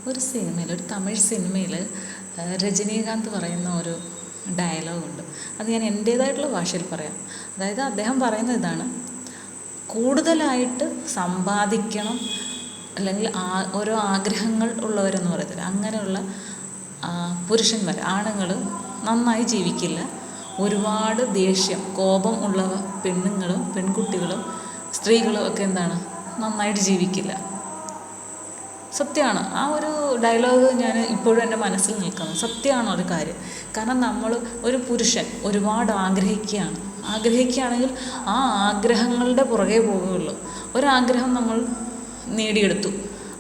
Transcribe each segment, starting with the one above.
ഒരു സിനിമയിൽ, ഒരു തമിഴ് സിനിമയിൽ രജനീകാന്ത് പറയുന്ന ഒരു ഡയലോഗുണ്ട്. അത് ഞാൻ എൻ്റേതായിട്ടുള്ള ഭാഷയിൽ പറയാം. അതായത് അദ്ദേഹം പറയുന്ന ഇതാണ്: കൂടുതലായിട്ട് സമ്പാദിക്കണം, അല്ലെങ്കിൽ ഓരോ ആഗ്രഹങ്ങൾ ഉള്ളവരെന്ന് പറയത്തില്ല, അങ്ങനെയുള്ള പുരുഷന്മാർ, ആണുങ്ങൾ നന്നായി ജീവിക്കില്ല. ഒരുപാട് ദേഷ്യം, കോപം ഉള്ള പെണ്ണുങ്ങളും പെൺകുട്ടികളും സ്ത്രീകളും ഒക്കെ എന്താണ്, നന്നായിട്ട് ജീവിക്കില്ല. സത്യമാണ്. ആ ഒരു ഡയലോഗ് ഞാൻ ഇപ്പോഴും എൻ്റെ മനസ്സിൽ നിൽക്കുന്നത്. സത്യമാണ് ഒരു കാര്യം. കാരണം നമ്മൾ, ഒരു പുരുഷൻ ഒരുപാട് ആഗ്രഹിക്കുകയാണെങ്കിൽ ആ ആഗ്രഹങ്ങളുടെ പുറകെ പോവുകയുള്ളൂ. ഒരാഗ്രഹം നമ്മൾ നേടിയെടുത്തു,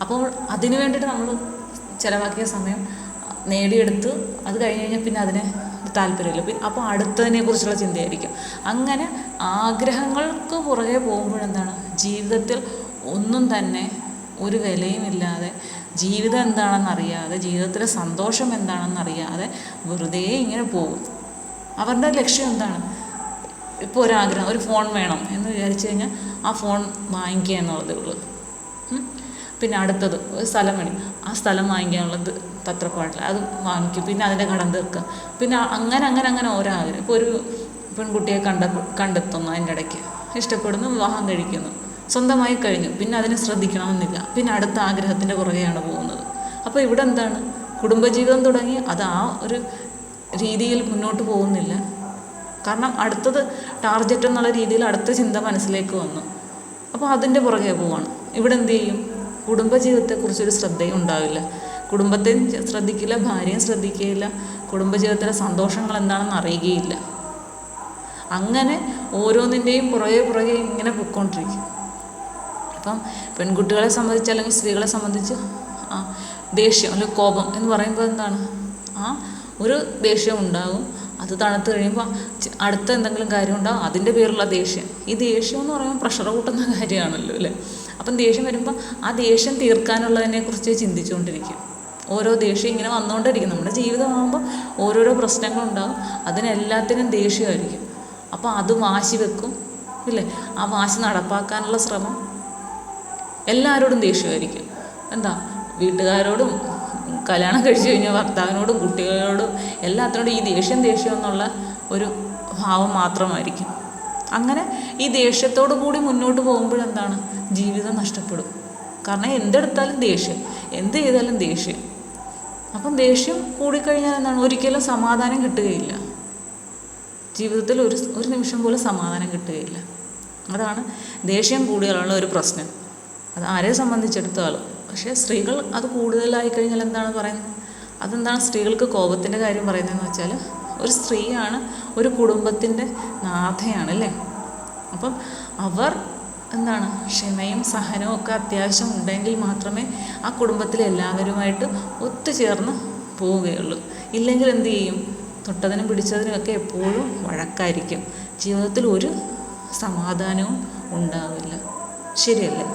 അപ്പോൾ അതിനു വേണ്ടിയിട്ട് നമ്മൾ ചിലവാക്കിയ സമയം നേടിയെടുത്ത്, അത് കഴിഞ്ഞ് കഴിഞ്ഞാൽ പിന്നെ അതിന് താല്പര്യമില്ല. അപ്പോൾ അടുത്തതിനെക്കുറിച്ചുള്ള ചിന്തയായിരിക്കും. അങ്ങനെ ആഗ്രഹങ്ങൾക്ക് പുറകെ പോകുമ്പോഴെന്താണ്, ജീവിതത്തിൽ ഒന്നും തന്നെ ഒരു വിലയുമില്ലാതെ, ജീവിതം എന്താണെന്നറിയാതെ, ജീവിതത്തിലെ സന്തോഷം എന്താണെന്നറിയാതെ വെറുതെ ഇങ്ങനെ പോകും. അവരുടെ ലക്ഷ്യം എന്താണ്? ഇപ്പോൾ ഒരാഗ്രഹം, ഒരു ഫോൺ വേണം എന്ന് വിചാരിച്ചു കഴിഞ്ഞാൽ ആ ഫോൺ വാങ്ങിക്കുക എന്നുള്ളതേ ഉള്ളൂ. പിന്നെ അടുത്തത് ഒരു സ്ഥലം വേണം, ആ സ്ഥലം വാങ്ങിക്കാനുള്ളത് തത്രപ്പാടില്ല, അത് വാങ്ങിക്കും, പിന്നെ അതിൻ്റെ കടം തീർക്കുക, പിന്നെ അങ്ങനെ ഓരോ ആഗ്രഹം. ഇപ്പോൾ ഒരു പെൺകുട്ടിയെ കണ്ടെത്തുന്നു, അതിൻ്റെ ഇടയ്ക്ക് ഇഷ്ടപ്പെടുന്നു, വിവാഹം കഴിക്കുന്നു, സ്വന്തമായി കഴിഞ്ഞു, പിന്നെ അതിനെ ശ്രദ്ധിക്കണമെന്നില്ല, പിന്നെ അടുത്ത ആഗ്രഹത്തിൻ്റെ പുറകെയാണ് പോകുന്നത്. അപ്പോൾ ഇവിടെ എന്താണ്, കുടുംബജീവിതം തുടങ്ങി അത് ആ ഒരു രീതിയിൽ മുന്നോട്ട് പോകുന്നില്ല. കാരണം അടുത്തത് ടാർഗറ്റ് എന്നുള്ള രീതിയിൽ അടുത്ത ചിന്ത മനസ്സിലേക്ക് വന്നു. അപ്പോൾ അതിൻ്റെ പുറകെ പോവാണ്. ഇവിടെ എന്ത് ചെയ്യും, കുടുംബജീവിതത്തെക്കുറിച്ചൊരു ശ്രദ്ധയും ഉണ്ടാവില്ല. കുടുംബത്തെയും ശ്രദ്ധിക്കില്ല, ഭാര്യയും ശ്രദ്ധിക്കുകയില്ല, കുടുംബജീവിതത്തിലെ സന്തോഷങ്ങൾ എന്താണെന്ന് അറിയുകയില്ല. അങ്ങനെ ഓരോന്നിൻ്റെയും പുറകെ ഇങ്ങനെ പൊയ്ക്കൊണ്ടിരിക്കും. അപ്പം പെൺകുട്ടികളെ സംബന്ധിച്ച്, അല്ലെങ്കിൽ സ്ത്രീകളെ സംബന്ധിച്ച് ദേഷ്യം അല്ലെങ്കിൽ കോപം എന്ന് പറയുമ്പോൾ എന്താണ്, ഒരു ദേഷ്യം ഉണ്ടാകും, അത് തണുത്ത് കഴിയുമ്പോൾ അടുത്ത എന്തെങ്കിലും കാര്യം ഉണ്ടാകും, അതിൻ്റെ പേരിലുള്ള ദേഷ്യം. ഈ ദേഷ്യം എന്ന് പറയുമ്പോൾ പ്രഷർ കൂട്ടുന്ന കാര്യമാണല്ലോ അല്ലേ. അപ്പം ദേഷ്യം വരുമ്പോൾ ആ ദേഷ്യം തീർക്കാനുള്ളതിനെക്കുറിച്ച് ചിന്തിച്ചുകൊണ്ടിരിക്കും. ഓരോ ദേഷ്യം ഇങ്ങനെ വന്നുകൊണ്ടിരിക്കും. നമ്മുടെ ജീവിതമാകുമ്പോൾ ഓരോരോ പ്രശ്നങ്ങളുണ്ടാകും, അതിനെല്ലാത്തിനും ദേഷ്യമായിരിക്കും. അപ്പോൾ അത് വാശി വെക്കും ഇല്ലേ, ആ വാശി നടപ്പാക്കാനുള്ള ശ്രമം. എല്ലാവരോടും ദേഷ്യമായിരിക്കും. എന്താ, വീട്ടുകാരോടും, കല്യാണം കഴിച്ചു കഴിഞ്ഞാൽ ഭർത്താവിനോടും, കുട്ടികളോടും, എല്ലാത്തിനോടും ഈ ദേഷ്യം എന്നുള്ള ഒരു ഭാവം മാത്രമായിരിക്കും. അങ്ങനെ ഈ ദേഷ്യത്തോടു കൂടി മുന്നോട്ട് പോകുമ്പോഴെന്താണ്, ജീവിതം നഷ്ടപ്പെടും. കാരണം എന്തെടുത്താലും ദേഷ്യം, എന്ത് ചെയ്താലും ദേഷ്യം. അപ്പം ദേഷ്യം കൂടിക്കഴിഞ്ഞാൽ എന്താണ്, ഒരിക്കലും സമാധാനം കിട്ടുകയില്ല. ജീവിതത്തിൽ ഒരു നിമിഷം പോലും സമാധാനം കിട്ടുകയില്ല. അതാണ് ദേഷ്യം കൂടിയാലുള്ള ഒരു പ്രശ്നം. അത് ആരെ സംബന്ധിച്ചിടത്തോളം. പക്ഷേ സ്ത്രീകൾ അത് കൂടുതലായി കഴിഞ്ഞാൽ എന്താണ് പറയുന്നത്, അതെന്താണ് സ്ത്രീകൾക്ക് കോപത്തിൻ്റെ കാര്യം പറയുന്നതെന്ന് വെച്ചാൽ, ഒരു സ്ത്രീയാണ് ഒരു കുടുംബത്തിൻ്റെ നാഥയാണ് അല്ലേ. അപ്പം അവർ എന്താണ്, ക്ഷമയും സഹനവും ഒക്കെ അത്യാവശ്യം ഉണ്ടെങ്കിൽ മാത്രമേ ആ കുടുംബത്തിലെ എല്ലാവരുമായിട്ട് ഒത്തുചേർന്ന് പോവുകയുള്ളൂ. ഇല്ലെങ്കിൽ എന്ത് ചെയ്യും, തൊട്ടതിനും പിടിച്ചതിനുമൊക്കെ എപ്പോഴും വഴക്കായിരിക്കും. ജീവിതത്തിൽ ഒരു സമാധാനവും ഉണ്ടാവില്ല. ശരിയല്ലേ?